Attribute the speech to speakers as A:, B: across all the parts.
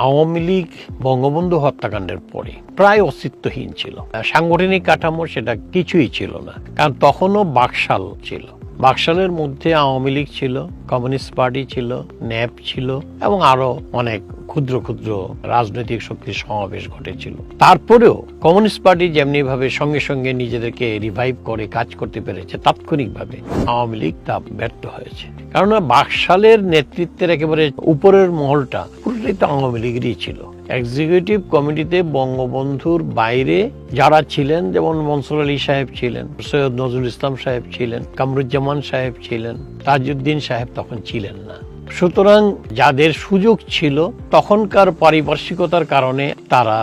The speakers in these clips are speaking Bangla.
A: আওয়ামী লীগ বঙ্গবন্ধু হত্যাকাণ্ডের পরে প্রায় অস্তিত্বহীন ছিল। সাংগঠনিক কাঠামো সেটা কিছুই ছিল না, কারণ তখনও বাকশাল ছিল। বাকশালের মধ্যে আওয়ামী লীগ ছিল, কমিউনিস্ট পার্টি ছিল, ন্যাপ ছিল এবং আরো অনেক ক্ষুদ্র ক্ষুদ্র রাজনৈতিক শক্তির সমাবেশ ঘটেছিল। তারপরেও কমিউনিস্ট পার্টি যেমনি ভাবে সঙ্গে সঙ্গে নিজেদেরকে রিভাইভ করে কাজ করতে পেরেছে, তাৎক্ষণিকভাবে আওয়ামী লীগ তা ব্যর্থ হয়েছে। কারণ বাকশালের নেতৃত্বের একেবারে উপরের মহলটা পুরোটাই তো আওয়ামী লীগেরই ছিল। এক্সিকিউটিভ কমিটিতে বঙ্গবন্ধুর বাইরে যারা ছিলেন, যেমন মনসুর আলী সাহেব ছিলেন, সৈয়দ নজরুল ইসলাম সাহেব ছিলেন, কামরুজ্জামান সাহেব ছিলেন, তাজউদ্দিন সাহেব তখন ছিলেন না। সুতরাং যাদের সুযোগ ছিল তখনকার পারিপার্শ্বিকতার কারণে তারা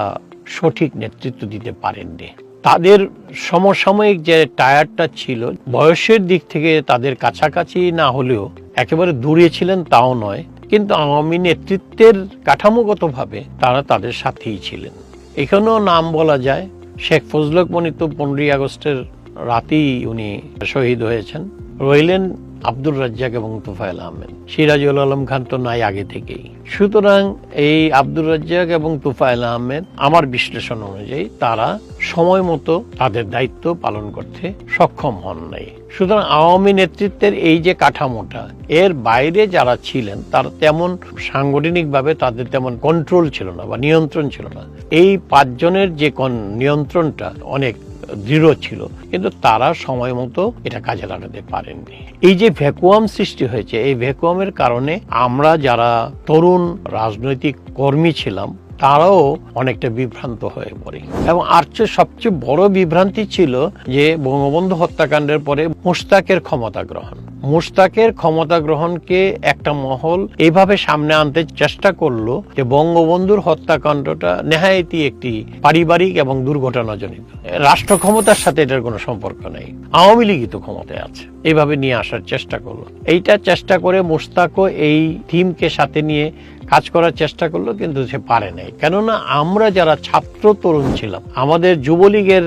A: সঠিক নেতৃত্ব দিতে পারেননি। তাদের সমসাময়িক যে টায়ারটা ছিল, বয়সের দিক থেকে তাদের কাছাকাছি না হলেও একেবারে দূরে ছিলেন তাও নয়, কিন্তু আওয়ামী নেতৃত্বের কাঠামোগতভাবে তারা তাদের সাথেই ছিলেন। এখানেও নাম বলা যায়, শেখ ফজলুল মনি তো 15ই আগস্টের রাতেই উনি শহীদ হয়েছেন। রইলেন আব্দুর রাজ্জাক এবং তোফায়েল আহমেদ। সিরাজুল আলম খান তো নাই আগে থেকেই। সুতরাং এই আব্দুর রাজ্জাক এবং তোফায়েল আহমেদ আমার বিশ্লেষণ অনুযায়ী তারা সময় মতো তাদের দায়িত্ব পালন করতে সক্ষম হন নাই। সুতরাং আওয়ামী নেতৃত্বের এই যে কাঠামোটা, এর বাইরে যারা ছিলেন তারা তেমন সাংগঠনিকভাবে তাদের তেমন কন্ট্রোল ছিল না বা নিয়ন্ত্রণ ছিল না। এই 5 জনের যে নিয়ন্ত্রণটা অনেক দৃঢ় ছিল, কিন্তু তারা সময় মতো এটা কাজে লাগাতে পারেননি। এই যে ভ্যাকুয়াম সৃষ্টি হয়েছে, এই ভ্যাকুয়ামের কারণে আমরা যারা তরুণ রাজনৈতিক কর্মী ছিলাম তারাও অনেকটা বিভ্রান্ত হয়ে পড়ে। এবং আর সবচেয়ে বড় বিভ্রান্তি ছিল যে বঙ্গবন্ধু হত্যাকাণ্ডের পরে মুশতাকের ক্ষমতা গ্রহণ। মুশতাকের ক্ষমতা গ্রহণকে একটা মহল এইভাবে সামনে আনতে চেষ্টা করলো যে বঙ্গবন্ধুর হত্যাকাণ্ডটা নেহায়েতই একটি পারিবারিক এবং দুর্ঘটনাজনিত, রাষ্ট্র ক্ষমতার সাথে এটার কোনো সম্পর্ক নেই, আওয়ামী লীগই তো ক্ষমতায় আছে, এইভাবে নিয়ে আসার চেষ্টা করলো। এইটা চেষ্টা করে মুশতাকও এই থিমকে সাথে নিয়ে কাজ করার চেষ্টা করলো, কিন্তু সে পারে নাই। কেননা আমরা যারা ছাত্র তরুণ ছিলাম, আমাদের যুবলীগের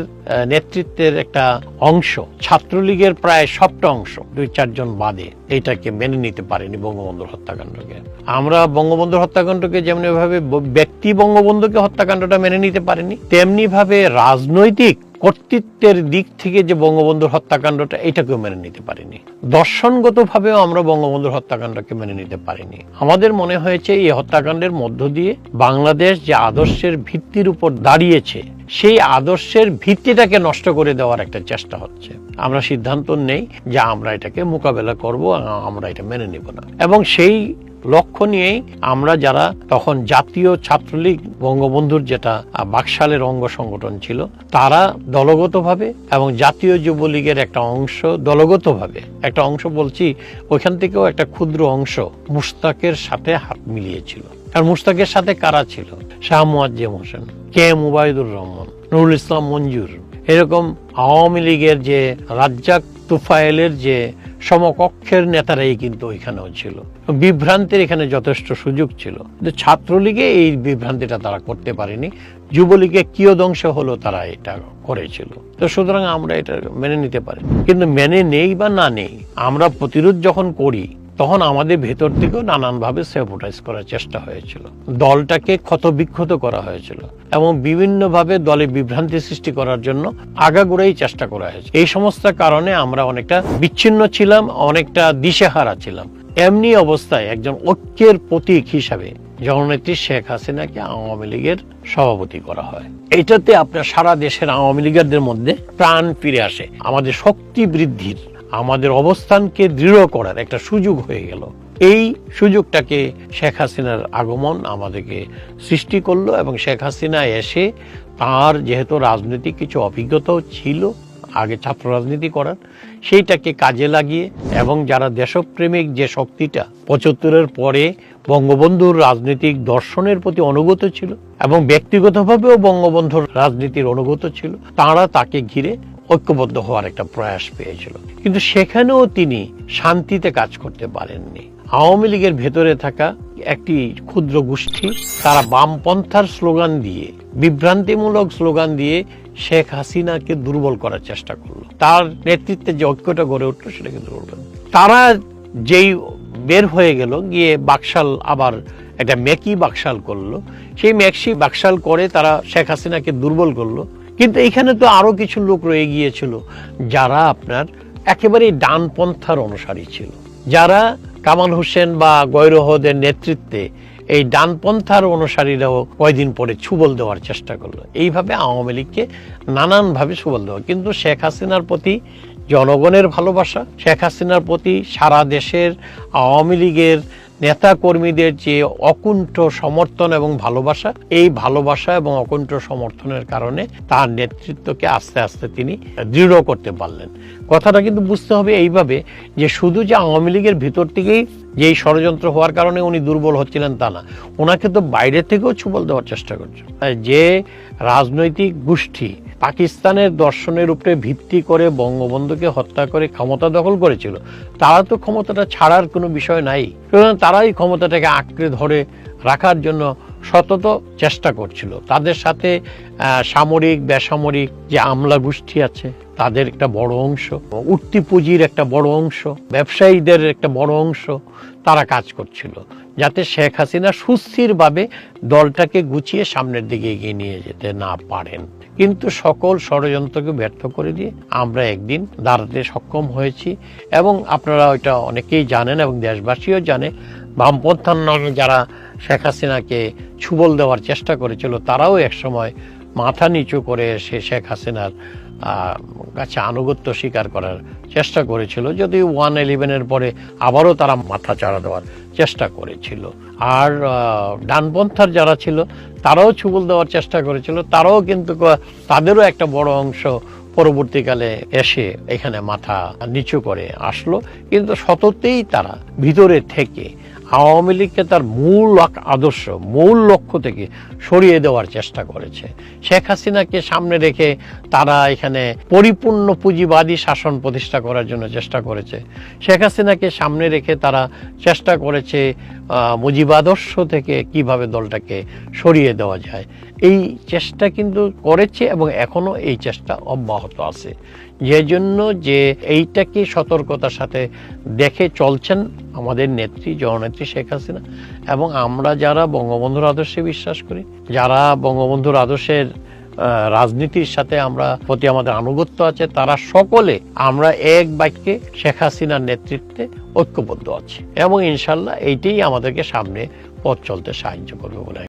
A: নেতৃত্বের একটা অংশ, ছাত্রলীগের প্রায় সবটা অংশ 2-4 জন বাদে এইটাকে মেনে নিতে পারেনি বঙ্গবন্ধুর হত্যাকাণ্ডকে। আমরা বঙ্গবন্ধুর হত্যাকাণ্ডকে যেমনি ভাবে ব্যক্তি বঙ্গবন্ধুকে হত্যাকাণ্ডটা মেনে নিতে পারেনি, তেমনি ভাবে রাজনৈতিক কর্তৃত্বের দিক থেকে যে বঙ্গবন্ধুর হত্যাকাণ্ডটা, এটাকেও মেনে নিতে পারিনি। দর্শনগতভাবেও আমরা বঙ্গবন্ধুর হত্যাকাণ্ডকে মেনে নিতে পারিনি। আমাদের মনে হয়েছে এই হত্যাকাণ্ডের মধ্য দিয়ে বাংলাদেশ যে আদর্শের ভিত্তির উপর দাঁড়িয়েছে, সেই আদর্শের ভিত্তিটাকে নষ্ট করে দেওয়ার একটা চেষ্টা হচ্ছে। আমরা সিদ্ধান্ত নেই যে আমরা এটাকে মোকাবেলা করব, আমরা এটা মেনে নেব না। এবং সেই লক্ষ্য নিয়েই আমরা যারা তখন জাতীয় ছাত্রলীগ, বঙ্গবন্ধুর যেটা বাকশালের অঙ্গ সংগঠন ছিল, তারা দলগতভাবে এবং জাতীয় যুবলীগের একটা অংশ দলগতভাবে, একটা অংশ বলছি ওইখান থেকেও একটা ক্ষুদ্র অংশ মুশতাকের সাথে হাত মিলিয়েছিল। আর মুশতাকের সাথে কারা ছিল? শাহ মুয়াজ্জেম হোসেন, কে এম উবাইদুর রহমান, নুরুল ইসলাম মঞ্জুর, এরকম আওয়ামী লীগের যে রাজ্জাক, তোফায়েলের যে সমকক্ষের নেতারাই কিন্তু ওইখানেও ছিল। বিভ্রান্তির এখানে যথেষ্ট সুযোগ ছিল, কিন্তু ছাত্রলীগে এই বিভ্রান্তিটা তারা করতে পারেনি। যুবলীগে কিয়দংশ হলো তারা এটা করেছিল। তো সুতরাং আমরা এটা মেনে নিতে পারি, কিন্তু মেনে নেই বা না নেই, আমরা প্রতিরোধ যখন করি তখন আমাদের ভেতর থেকেও নানানভাবে স্যাবোটাইজ করার চেষ্টা হয়েছিল, দলটাকে ক্ষতবিক্ষত করা হয়েছিল এবং বিভিন্নভাবে দলে বিভ্রান্তি সৃষ্টি করার জন্য আগাগোড়াই চেষ্টা করা হয়েছে। এই সমস্ত কারণে আমরা অনেকটা বিচ্ছিন্ন ছিলাম, অনেকটা দিশেহারা ছিলাম। এমনি অবস্থায় একজন ঐক্যের প্রতীক হিসাবে জননেত্রী শেখ হাসিনাকে আওয়ামী লীগের সভাপতি করা হয়। এটাতে আপনার সারা দেশের আওয়ামী লীগারদের মধ্যে প্রাণ ফিরে আসে, আমাদের শক্তি বৃদ্ধির, আমাদের অবস্থানকে দৃঢ় করার একটা সুযোগ হয়ে গেল। এই সুযোগটাকে শেখ হাসিনার আগমন আমাদেরকে সৃষ্টি করলো এবং শেখ হাসিনা এসে তার যেহেতু রাজনৈতিক কিছু অভিজ্ঞতাও ছিল আগে ছাত্র রাজনীতি করার, সেইটাকে কাজে লাগিয়ে এবং যারা দেশপ্রেমিক যে শক্তিটা 75-এর পরে বঙ্গবন্ধুর রাজনৈতিক দর্শনের প্রতি অনুগত ছিল এবং ব্যক্তিগতভাবেও বঙ্গবন্ধুর রাজনীতির অনুগত ছিল, তারা তাকে ঘিরে ঐক্যবদ্ধ হওয়ার একটা প্রয়াস পেয়েছিল। কিন্তু সেখানেও তিনি শান্তিতে কাজ করতে পারেননি। আওয়ামী লীগের ভেতরে থাকা একটি ক্ষুদ্র গোষ্ঠী, তারা বামপন্থার স্লোগান দিয়ে, বিভ্রান্তিমূলক স্লোগান দিয়ে শেখ হাসিনাকে দুর্বল করার চেষ্টা করলো। তার নেতৃত্বে যে ঐক্যটা গড়ে উঠলো সেটাকে দুর্বল করলো। তারা যেই বের হয়ে গেল, গিয়ে বাকশাল আবার একটা মেকি বাকশাল করলো, সেই মেক্সি বাকশাল করে তারা শেখ হাসিনাকে দুর্বল করলো। কিন্তু এখানে তো আরো কিছু লোক রয়ে গিয়েছিল যারা আপনার একেবারে ডানপন্থার অনুসারী ছিল, যারা কামাল হোসেন বা গৈরহদের নেতৃত্বে এই ডানপন্থার অনুসারীরাও কয়দিন পরে ছুবল দেওয়ার চেষ্টা করলো। এইভাবে আওয়ামী লীগকে নানানভাবে ছুবল দেওয়া। কিন্তু শেখ হাসিনার প্রতি জনগণের ভালোবাসা, শেখ হাসিনার প্রতি সারা দেশের আওয়ামী লীগের নেতা কর্মীদের যে অকুণ্ঠ সমর্থন এবং ভালোবাসা, এই ভালোবাসা এবং অকুণ্ঠ সমর্থনের কারণে তার নেতৃত্বকে আস্তে আস্তে তিনি দৃঢ় করতে পারলেন। কথাটা কিন্তু বুঝতে হবে এইভাবে যে শুধু যে আওয়ামী লীগের ভিতর থেকেই যেই ষড়যন্ত্র হওয়ার কারণে উনি দুর্বল হচ্ছিলেন তা না, ওনাকে তো বাইরে থেকেও ছুবল দেওয়ার চেষ্টা করছে। যে রাজনৈতিক গোষ্ঠী পাকিস্তানের দর্শনের উপরে ভিত্তি করে বঙ্গবন্ধুকে হত্যা করে ক্ষমতা দখল করেছিল, তারা তো ক্ষমতাটা ছাড়ার কোনো বিষয় নাই। সুতরাং তারাই ক্ষমতাটাকে আঁকড়ে ধরে রাখার জন্য সতত চেষ্টা করছিল। তাদের সাথে সামরিক বেসামরিক যে আমলা গোষ্ঠী আছে তাদের একটা বড় অংশ, উঠতি পুঁজির একটা বড় অংশ, ব্যবসায়ীদের একটা বড় অংশ তারা কাজ করছিল যাতে শেখ হাসিনা সুস্থিরভাবে দলটাকে গুছিয়ে সামনের দিকে এগিয়ে নিয়ে যেতে না পারেন। কিন্তু সকল ষড়যন্ত্রকে ব্যর্থ করে দিয়ে আমরা একদিন দাঁড়াতে সক্ষম হয়েছি। এবং আপনারা ওইটা অনেকেই জানেন এবং দেশবাসীও জানে, বামপন্থার নামে যারা শেখ হাসিনাকে ছুবল দেওয়ার চেষ্টা করেছিল তারাও একসময় মাথা নিচু করে এসে শেখ হাসিনার কাছে আনুগত্য স্বীকার করার চেষ্টা করেছিল, যদিও 1/11-এর পরে আবারও তারা মাথা চাড়া দেওয়ার চেষ্টা করেছিল। আর ডানপন্থার যারা ছিল তারাও ছুবল দেওয়ার চেষ্টা করেছিল, তারাও কিন্তু তাদেরও একটা বড় অংশ পরবর্তীকালে এসে এখানে মাথা নিচু করে আসলো। কিন্তু সততেই তারা ভিতরে থেকে আওয়ামী লীগকে তার মূল আদর্শ, মূল লক্ষ্য থেকে সরিয়ে দেওয়ার চেষ্টা করেছে। শেখ হাসিনাকে সামনে রেখে তারা এখানে পরিপূর্ণ পুঁজিবাদী শাসন প্রতিষ্ঠা করার জন্য চেষ্টা করেছে। শেখ হাসিনাকে সামনে রেখে তারা চেষ্টা করেছে মুজিবাদর্শ থেকে কিভাবে দলটাকে সরিয়ে দেওয়া যায়। এই চেষ্টা কিন্তু করেছে এবং এখনো এই চেষ্টা অব্যাহত আছে। যে জন্য যে এইটাকে সতর্কতার সাথে দেখে চলছেন আমাদের নেত্রী জননেত্রী শেখ হাসিনা, এবং আমরা যারা বঙ্গবন্ধুর আদর্শে বিশ্বাস করি, যারা বঙ্গবন্ধুর আদর্শের রাজনীতির সাথে আমরা প্রতি আমাদের আনুগত্য আছে, তারা সকলে আমরা এক বাক্যে শেখ হাসিনার নেতৃত্বে ঐক্যবদ্ধ আছি এবং ইনশাল্লাহ এইটাই আমাদেরকে সামনে পথ চলতে সাহায্য করবে বলে